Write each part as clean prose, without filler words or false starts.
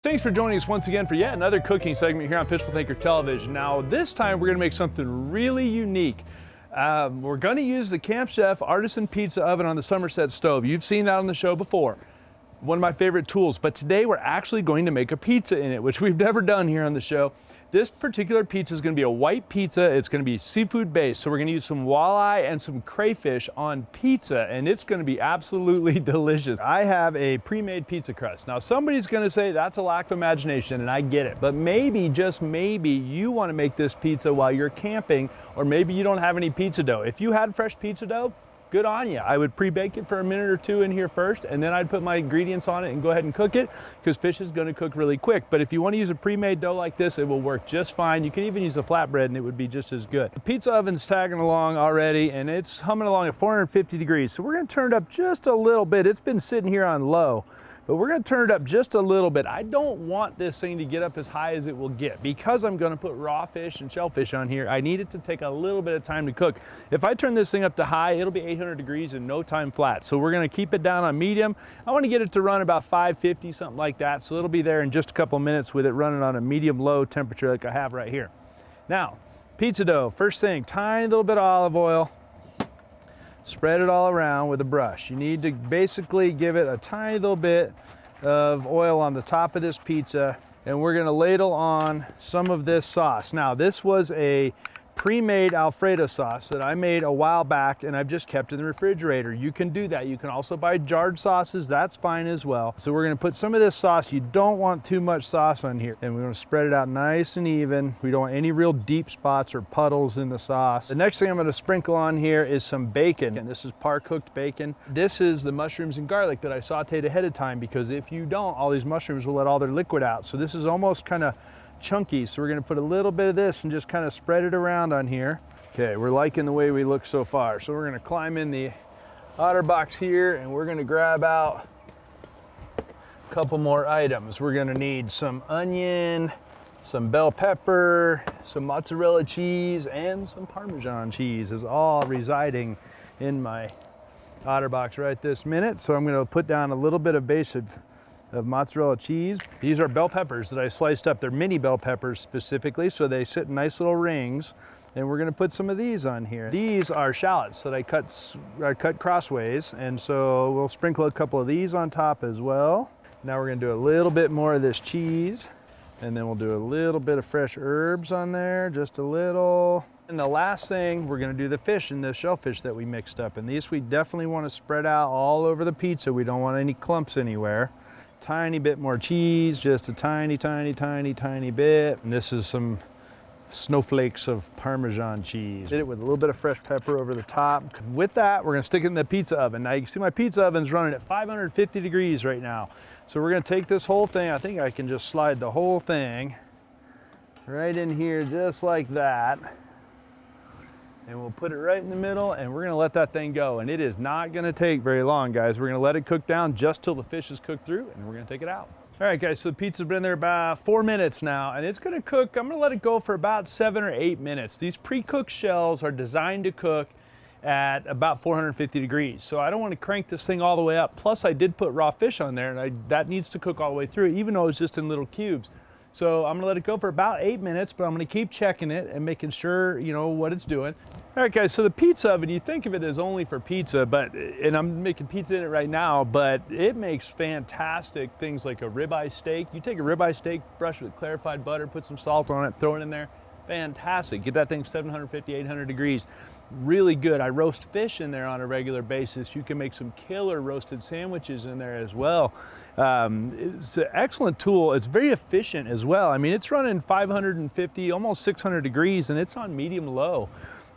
Thanks for joining us once again for yet another cooking segment here on Fishbowl Thinker Television. Now this time we're going to make something really unique. We're going to use the Camp Chef Artisan Pizza Oven on the Somerset stove. You've seen that on the show before. One of my favorite tools, but today we're actually going to make a pizza in it, which we've never done here on the show. This particular pizza is going to be a white pizza. It's going to be seafood based. So we're going to use some walleye and some crayfish on pizza, and it's going to be absolutely delicious. I have a pre-made pizza crust. Now somebody's going to say that's a lack of imagination, and I get it. But maybe, just maybe, you want to make this pizza while you're camping, or maybe you don't have any pizza dough. If you had fresh pizza dough, good on you. I would pre-bake it for a minute or two in here first, and then I'd put my ingredients on it and go ahead and cook it, because fish is going to cook really quick. But if you want to use a pre-made dough like this, it will work just fine. You can even use a flatbread and it would be just as good. The pizza oven's tagging along already, and it's humming along at 450 degrees. So we're going to turn it up just a little bit. It's been sitting here on low, but we're going to turn it up just a little bit. I don't want this thing to get up as high as it will get. Because I'm going to put raw fish and shellfish on here, I need it to take a little bit of time to cook. If I turn this thing up to high, it'll be 800 degrees in no time flat. So we're going to keep it down on medium. I want to get it to run about 550, something like that. So it'll be there in just a couple minutes with it running on a medium-low temperature like I have right here. Now, pizza dough. First thing, tiny little bit of olive oil. Spread it all around with a brush. You need to basically give it a tiny little bit of oil on the top of this pizza, and we're gonna ladle on some of this sauce. Now, this was a pre-made Alfredo sauce that I made a while back, and I've just kept in the refrigerator. You can do that. You can also buy jarred sauces. That's fine as well. So we're gonna put some of this sauce. You don't want too much sauce on here, and we're gonna spread it out nice and even. We don't want any real deep spots or puddles in the sauce. The next thing I'm gonna sprinkle on here is some bacon, and this is par-cooked bacon. This is the mushrooms and garlic that I sauteed ahead of time, because if you don't, all these mushrooms will let all their liquid out. So this is almost kind of chunky, so we're going to put a little bit of this and just kind of spread it around on here. Okay, we're liking the way we look so far, so we're going to climb in the OtterBox here, and we're going to grab out a couple more items. We're going to need some onion, some bell pepper, some mozzarella cheese, and some Parmesan cheese is all residing in my OtterBox right this minute. So I'm going to put down a little bit of base of mozzarella cheese. These are bell peppers that I sliced up. They're mini bell peppers specifically, so they sit in nice little rings. And we're gonna put some of these on here. These are shallots that I cut crossways, and so we'll sprinkle a couple of these on top as well. Now we're gonna do a little bit more of this cheese, and then we'll do a little bit of fresh herbs on there, just a little. And the last thing, we're gonna do the fish and the shellfish that we mixed up. And these we definitely wanna spread out all over the pizza. We don't want any clumps anywhere. Tiny bit more cheese, just a tiny, tiny, tiny, tiny bit. And this is some snowflakes of Parmesan cheese. Did it with a little bit of fresh pepper over the top. With that, we're gonna stick it in the pizza oven. Now you can see my pizza oven's running at 550 degrees right now. So we're gonna take this whole thing, I think I can just slide the whole thing right in here just like that. And we'll put it right in the middle, and we're gonna let that thing go. And it is not gonna take very long, guys. We're gonna let it cook down just till the fish is cooked through, and we're gonna take it out. All right, guys, so the pizza's been there about 4 minutes now, and it's gonna cook. I'm gonna let it go for about 7 or 8 minutes. These pre-cooked shells are designed to cook at about 450 degrees. So I don't wanna crank this thing all the way up. Plus, I did put raw fish on there, and that needs to cook all the way through, even though it's just in little cubes. So I'm gonna let it go for about 8 minutes, but I'm gonna keep checking it and making sure, you know, what it's doing. All right, guys, so the pizza oven, you think of it as only for pizza, and I'm making pizza in it right now, but it makes fantastic things like a ribeye steak. You take a ribeye steak, brush it with clarified butter, put some salt on it, throw it in there. Fantastic. Get that thing 750, 800 degrees. Really good. I roast fish in there on a regular basis. You can make some killer roasted sandwiches in there as well. It's an excellent tool. It's very efficient as well. I mean, it's running 550, almost 600 degrees, and it's on medium low.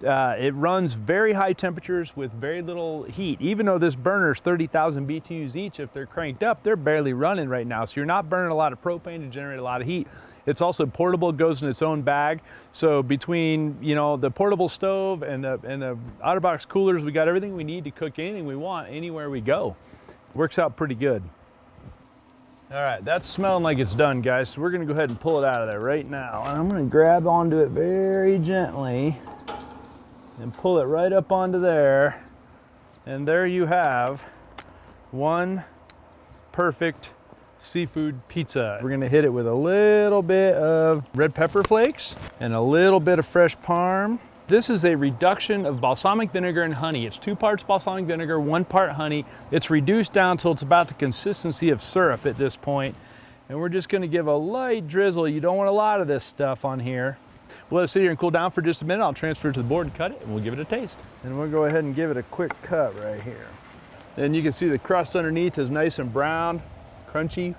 It runs very high temperatures with very little heat. Even though this burner's 30,000 BTUs each, if they're cranked up, they're barely running right now. So you're not burning a lot of propane to generate a lot of heat. It's also portable, it goes in its own bag. So between, you know, the portable stove and the OtterBox coolers, we got everything we need to cook anything we want anywhere we go. Works out pretty good. All right, that's smelling like it's done, guys. So we're gonna go ahead and pull it out of there right now. And I'm gonna grab onto it very gently and pull it right up onto there. And there you have one perfect seafood pizza. We're gonna hit it with a little bit of red pepper flakes and a little bit of fresh parm. This is a reduction of balsamic vinegar and honey. It's 2 parts balsamic vinegar, 1 part honey. It's reduced down till it's about the consistency of syrup at this point. And we're just gonna give a light drizzle. You don't want a lot of this stuff on here. We'll let it sit here and cool down for just a minute. I'll transfer it to the board and cut it, and we'll give it a taste. And we'll go ahead and give it a quick cut right here. And you can see the crust underneath is nice and brown, crunchy.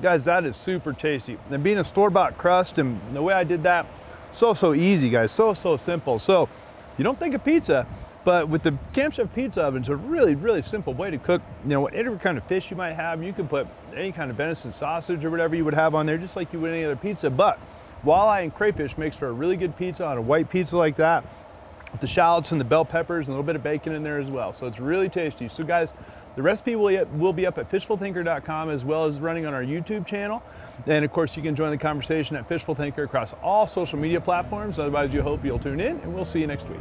Guys, that is super tasty. And being a store-bought crust, and the way I did that, so easy, guys, so simple. So you don't think of pizza, but with the Camp Chef Pizza Oven, it's a really simple way to cook, you know, whatever kind of fish you might have. You can put any kind of venison sausage or whatever you would have on there, just like you would any other pizza. But walleye and crayfish makes for a really good pizza on a white pizza like that, with the shallots and the bell peppers and a little bit of bacon in there as well. So it's really tasty. So guys, the recipe will be up at fishfulthinker.com, as well as running on our YouTube channel. And of course, you can join the conversation at Fishful Thinker across all social media platforms. Otherwise, you hope you'll tune in, and we'll see you next week.